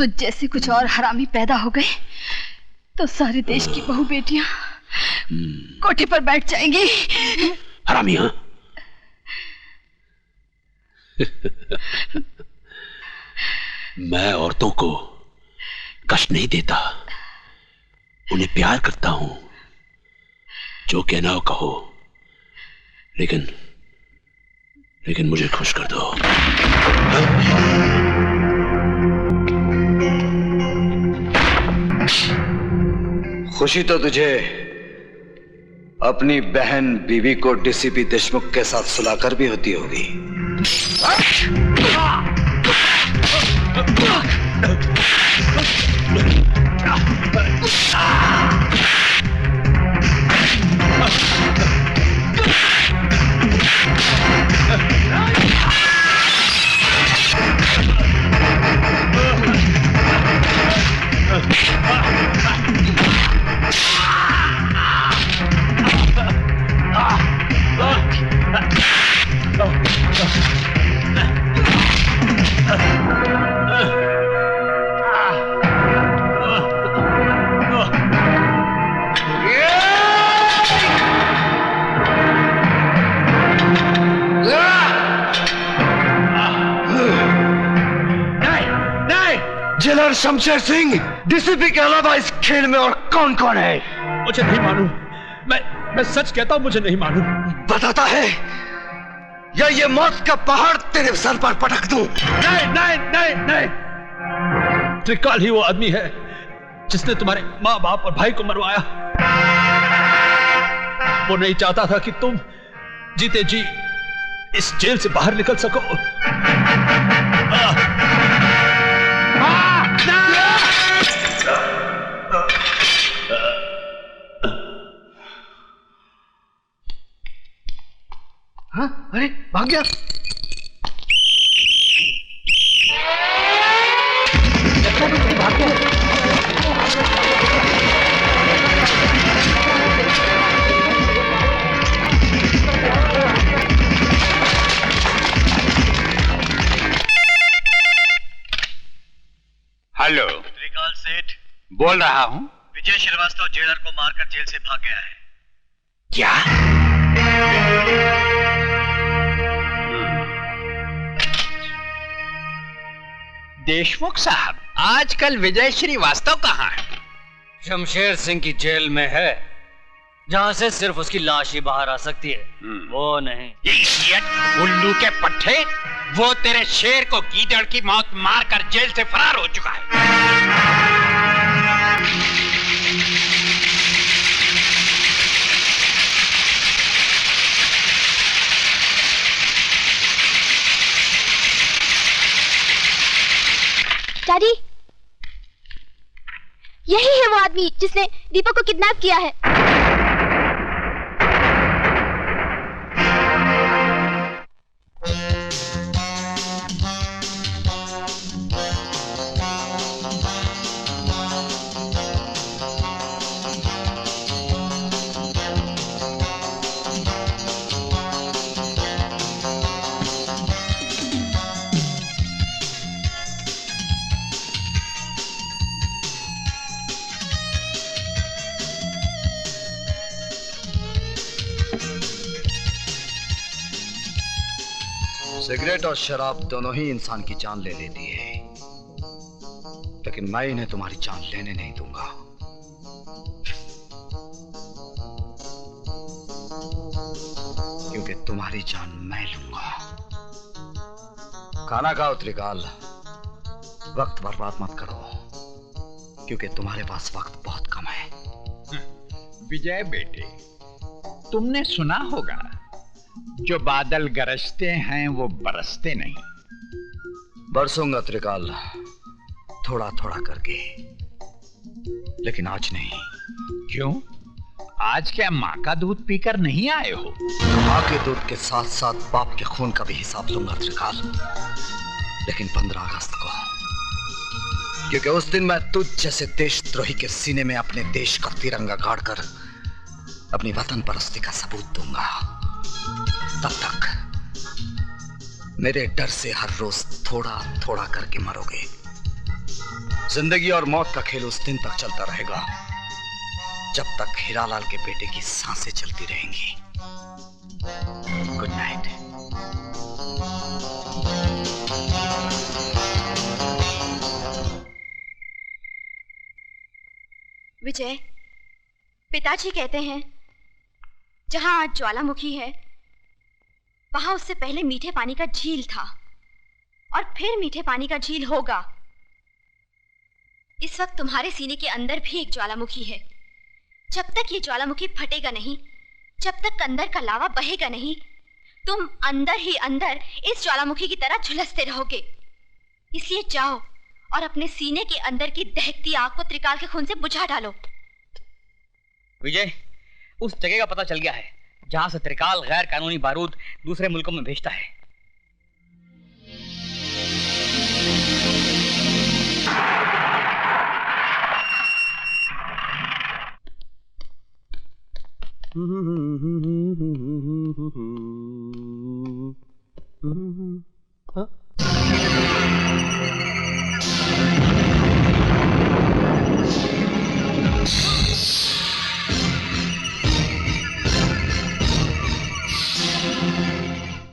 तुझ जैसे कुछ और हरामी पैदा हो गए तो सारे देश की बहू बेटियां कोठे पर बैठ जाएंगी। हरामी? हाँ? मैं औरतों को कष्ट नहीं देता, उन्हें प्यार करता हूं। जो कहना हो कहो, लेकिन मुझे खुश कर दो। खुशी तो तुझे अपनी बहन बीवी को डीसीपी देशमुख के साथ सुलाकर भी होती होगी। जेलर शमशेर सिंह, डीसीपी के अलावा इस खेल में और कौन कौन है? मुझे नहीं मालूम। मैं सच कहता हूं, मुझे नहीं मालूम। बताता है या ये मौत का पहाड़ तेरे सर पर पटक दूं? नहीं नहीं नहीं नहीं। त्रिकाल ही वो आदमी है जिसने तुम्हारे माँ बाप और भाई को मरवाया। वो नहीं चाहता था कि तुम जीते जी इस जेल से बाहर निकल सको। हाँ? अरे भाग गया। भाग गया। हेलो, त्रिकाल सेठ बोल रहा हूं। विजय श्रीवास्तव जेलर को मारकर जेल से भाग गया है। क्या? देशमुख साहब, आजकल विजय श्रीवास्तव कहाँ है? शमशेर सिंह की जेल में है, जहां से सिर्फ उसकी लाश ही बाहर आ सकती है। वो नहीं। उल्लू के पट्टे, वो तेरे शेर को गीदड़ की मौत मारकर जेल से फरार हो चुका है। डैडी, यही है वो आदमी जिसने दीपक को किडनैप किया है। सिगरेट और शराब दोनों ही इंसान की जान ले लेती है, लेकिन मैं इन्हें तुम्हारी जान लेने नहीं दूंगा। क्योंकि तुम्हारी जान मैं लूंगा। खाना खाओ त्रिकाल, वक्त बर्बाद मत करो, क्योंकि तुम्हारे पास वक्त बहुत कम है। विजय बेटे, तुमने सुना होगा, जो बादल गरजते हैं वो बरसते नहीं। बरसूंगा त्रिकाल, थोड़ा थोड़ा करके, लेकिन आज नहीं। क्यों? आज क्या माँ का दूध पीकर नहीं आए हो? माँ के दूध के साथ साथ बाप के खून का भी हिसाब लूंगा त्रिकाल, लेकिन 15 अगस्त को, क्योंकि उस दिन मैं तुझ जैसे देशद्रोही के सीने में अपने देश का तिरंगा गाड़कर अपनी वतन परस्ती का सबूत दूंगा। तब तक मेरे डर से हर रोज थोड़ा थोड़ा करके मरोगे। जिंदगी और मौत का खेल उस दिन तक चलता रहेगा जब तक हीरालाल के बेटे की सांसें चलती रहेंगी। Good night. विजय, पिताजी कहते हैं जहां आज ज्वालामुखी है वहां उससे पहले मीठे पानी का झील था और फिर मीठे पानी का झील होगा। इस वक्त तुम्हारे सीने के अंदर भी एक ज्वालामुखी है। जब तक ये ज्वालामुखी फटेगा नहीं, जब तक अंदर का लावा बहेगा नहीं, तुम अंदर ही अंदर इस ज्वालामुखी की तरह झुलसते रहोगे। इसलिए जाओ और अपने सीने के अंदर की दहकती आग को त्रिकाल के खून से बुझा डालो। विजय, उस जगह का पता चल गया है जहां से त्रिकाल गैर कानूनी बारूद दूसरे मुल्कों में भेजता है।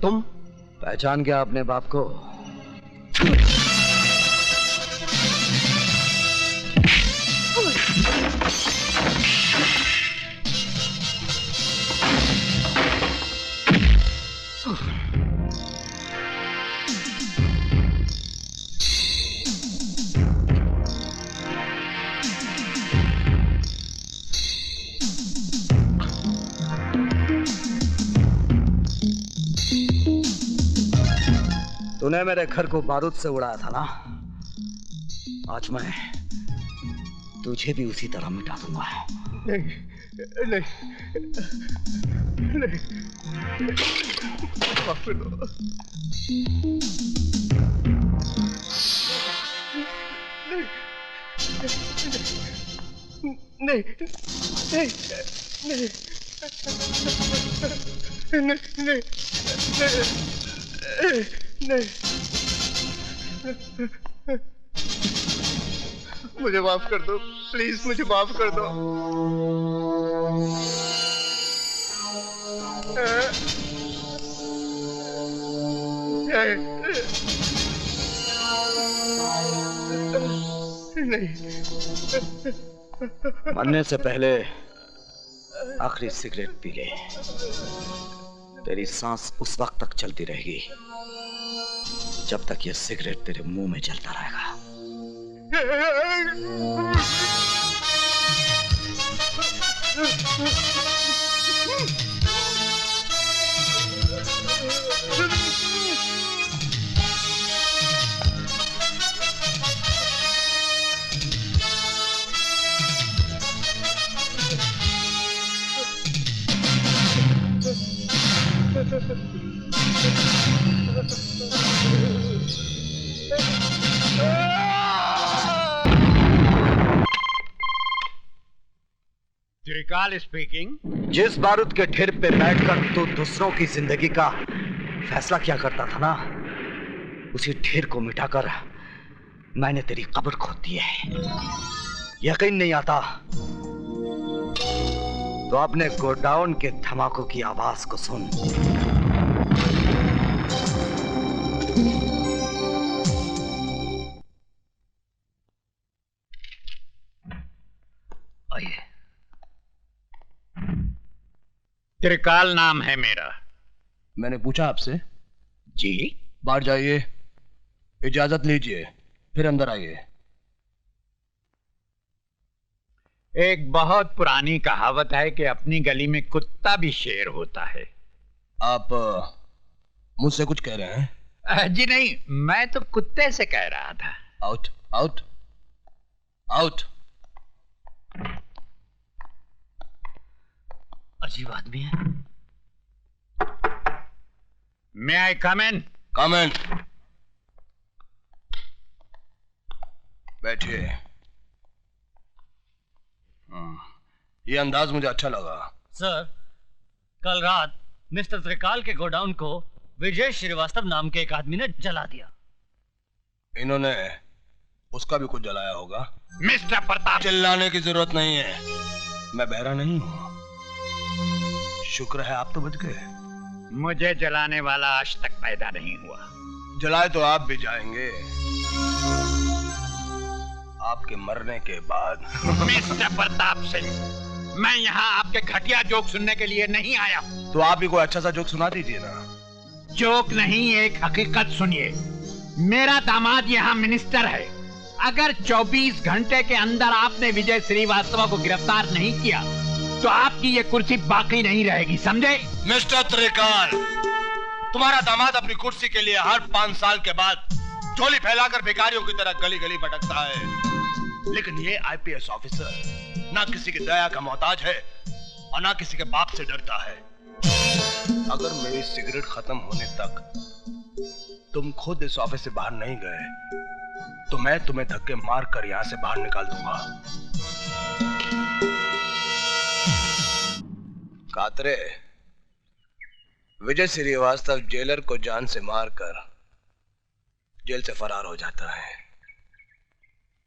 तुम पहचान गया अपने बाप को? तूने मेरे घर को बारूद से उड़ाया था ना, आज मैं तुझे भी उसी तरह मिटा दूंगा। नहीं, नहीं, नहीं, माफ कर दो। नहीं, नहीं, नहीं, नहीं, नहीं, नहीं, मुझे माफ कर दो, प्लीज मुझे माफ कर दो। नहीं, मरने से पहले आखिरी सिगरेट पी ले। तेरी सांस उस वक्त तक चलती रहेगी जब तक ये सिगरेट तेरे मुंह में जलता रहेगा। त्रिकाल स्पीकिंग। जिस बारूद के ढेर पे बैठकर तू दूसरों की जिंदगी का फैसला किया करता था ना, उसी ढेर को मिटाकर मैंने तेरी कब्र खोद दी है। यकीन नहीं आता तो अपने गोडाउन के धमाकों की आवाज को सुन। आइए। त्रिकाल नाम है मेरा। मैंने पूछा आपसे? जी। बाहर जाइए, इजाजत लीजिए, फिर अंदर आइए। एक बहुत पुरानी कहावत है कि अपनी गली में कुत्ता भी शेर होता है। आप मुझसे कुछ कह रहे हैं? जी नहीं, मैं तो कुत्ते से कह रहा था। Out, out, out. अजीब आदमी है। May I come in? कम इन। बैठिए। ये अंदाज मुझे अच्छा लगा। सर, कल रात मिस्टर त्रिकाल के गोडाउन को विजय श्रीवास्तव नाम के एक आदमी ने जला दिया। इन्होंने उसका भी कुछ जलाया होगा। मिस्टर प्रताप, चिल्लाने की जरूरत नहीं है, मैं बहरा नहीं हूँ। शुक्र है आप तो बच गए। मुझे जलाने वाला आज तक पैदा नहीं हुआ। जलाए तो आप भी जाएंगे, आपके मरने के बाद। मिस्टर प्रताप सिंह, मैं यहाँ आपके घटिया जोक सुनने के लिए नहीं आया। तो आप भी कोई अच्छा सा जोक सुना दीजिए ना। जोक नहीं, एक हकीकत सुनिए। मेरा दामाद यहाँ मिनिस्टर है। अगर 24 घंटे के अंदर आपने विजय श्रीवास्तव को गिरफ्तार नहीं किया तो आपकी ये कुर्सी बाकी नहीं रहेगी, समझे? मिस्टर त्रिकाल, तुम्हारा दामाद अपनी कुर्सी के लिए हर 5 साल के बाद झोली फैलाकर भिखारियों की तरह गली गली भटकता है, लेकिन ये आईपीएस ऑफिसर ना किसी की दया का मोहताज है और ना किसी के बाप से डरता है। अगर मेरी सिगरेट खत्म होने तक तुम खुद इस ऑफिस से बाहर नहीं गए तो मैं तुम्हें धक्के मार कर यहां से बाहर निकाल दूंगा। कातरे, विजय श्रीवास्तव जेलर को जान से मारकर जेल से फरार हो जाता है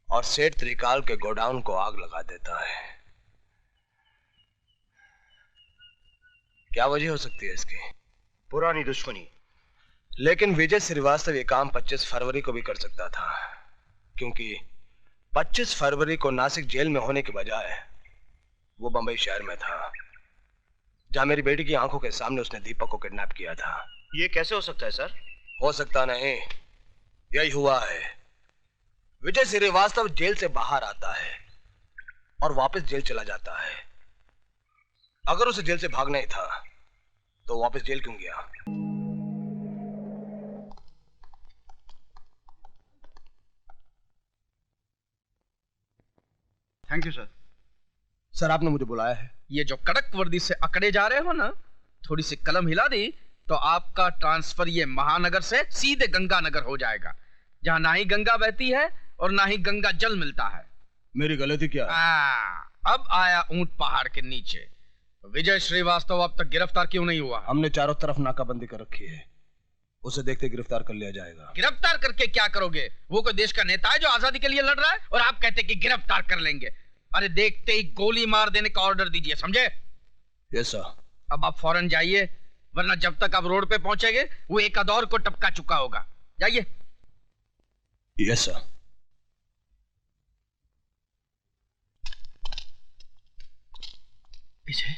और सेठ त्रिकाल के गोडाउन को आग लगा देता है। क्या वजह हो सकती है इसकी? पुरानी दुश्मनी। लेकिन विजय श्रीवास्तव ये काम 25 फरवरी को भी कर सकता था, क्योंकि 25 फरवरी को नासिक जेल में होने के बजाय वो बंबई शहर में था, जहां मेरी बेटी की आंखों के सामने उसने दीपक को किडनैप किया था। ये कैसे हो सकता है सर? हो सकता नहीं, यही हुआ है। विजय श्रीवास्तव जेल से बाहर आता है और वापस जेल चला जाता है। अगर उसे जेल से भागना ही था तो वापस जेल क्यों गया? Thank you sir. सर, आपने मुझे बुलाया है। ये जो कड़क वर्दी से अकड़े जा रहे हो ना, थोड़ी सी कलम हिला दी तो आपका ट्रांसफर ये महानगर से सीधे गंगानगर हो जाएगा, जहां ना ही गंगा बहती है और ना ही गंगा जल मिलता है। मेरी गलती क्या है? अब आया ऊंट पहाड़ के नीचे। विजय श्रीवास्तव अब तक गिरफ्तार क्यों नहीं हुआ? हमने चारों तरफ नाकाबंदी कर रखी है, उसे देखते गिरफ्तार कर लिया जाएगा। गिरफ्तार करके क्या करोगे? वो कोई देश का नेता है जो आजादी के लिए लड़ रहा है और आप कहते कि गिरफ्तार कर लेंगे? अरे देखते ही गोली मार देने का ऑर्डर दीजिए, समझे? Yes sir. अब आप फौरन जाइए, वरना जब तक आप रोड पे पहुंचेंगे वो एक अदौर को टपका चुका होगा। जाइए। Yes sir. पीछे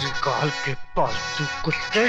त्रिकाल के पालतू कुत्ते।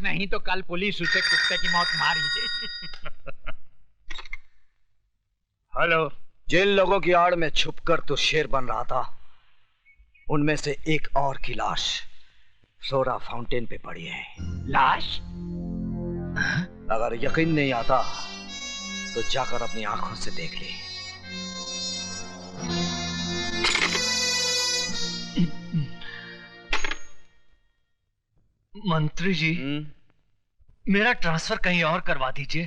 नहीं तो कल पुलिस उसे कुत्ते की मौत मार ही देगी। हेलो। जिन लोगों की आड़ में छुपकर तू शेर बन रहा था, उनमें से एक और की लाश फ्लोरा फाउंटेन पे पड़ी है। लाश? अगर यकीन नहीं आता तो जाकर अपनी आंखों से देख ले। मंत्री जी, मेरा ट्रांसफर कहीं और करवा दीजिए।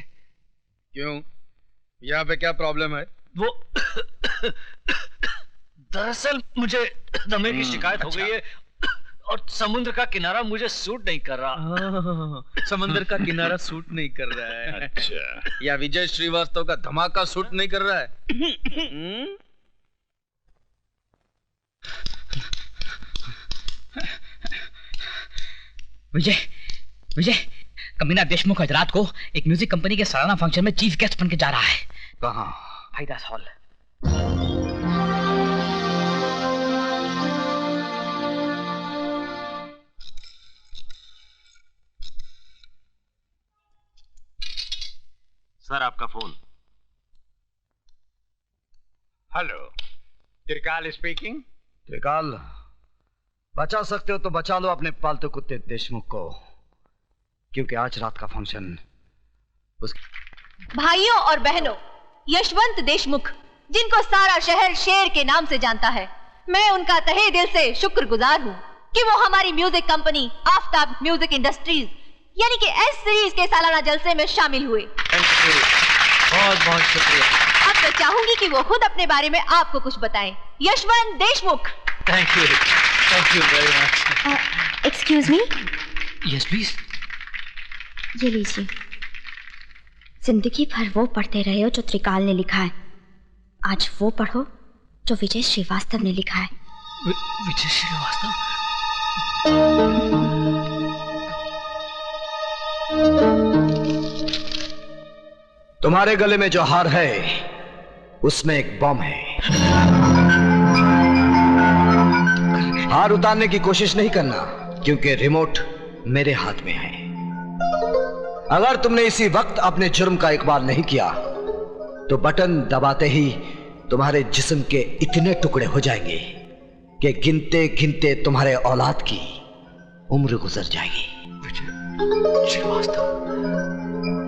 क्यों? यहाँ पे क्या प्रॉब्लम है? वो दरअसल मुझे दमे की शिकायत हो गई है और समुद्र का किनारा मुझे सूट नहीं कर रहा। समंदर का किनारा सूट नहीं कर रहा है। अच्छा, या विजय श्रीवास्तव का धमाका सूट नहीं कर रहा है? विजय, विजय, कमीना देशमुख आज रात को एक म्यूजिक कंपनी के सालाना फंक्शन में चीफ गेस्ट बन के जा रहा है। कहाँ? भाईदास हॉल। सर आपका फोन। हेलो, त्रिकाल स्पीकिंग। त्रिकाल, बचा सकते हो तो बचा लो अपने पालतू कुत्ते देशमुख को, क्योंकि आज रात का फंक्शन उस... भाइयों और बहनों, यशवंत देशमुख, जिनको सारा शहर शेर के नाम से जानता है, मैं उनका तहे दिल से शुक्रगुजार हूँ कि वो हमारी music company Aftab music industries यानी कि एस सीरीज के सालाना जलसे में शामिल हुए। बहुत बहुत शुक्रिया। अब मैं चाहूंगी कि वो खुद अपने बारे में आपको कुछ बताएं। Yashwant Deshmukh. Thank you very much. Excuse me. Yes please. ये लीजिए। जिंदगी भर वो पढ़ते रहे हो जो त्रिकाल ने लिखा है, आज वो पढ़ो जो विजय श्रीवास्तव ने लिखा है। विजय श्रीवास्तव? तुम्हारे गले में जो हार है उसमें एक बम है। हार उतारने की कोशिश नहीं करना, क्योंकि रिमोट मेरे हाथ में है। अगर तुमने इसी वक्त अपने जुर्म का इकबाल नहीं किया तो बटन दबाते ही तुम्हारे जिस्म के इतने टुकड़े हो जाएंगे कि गिनते गिनते तुम्हारे औलाद की उम्र गुजर जाएगी। विजय श्रीवास्तव।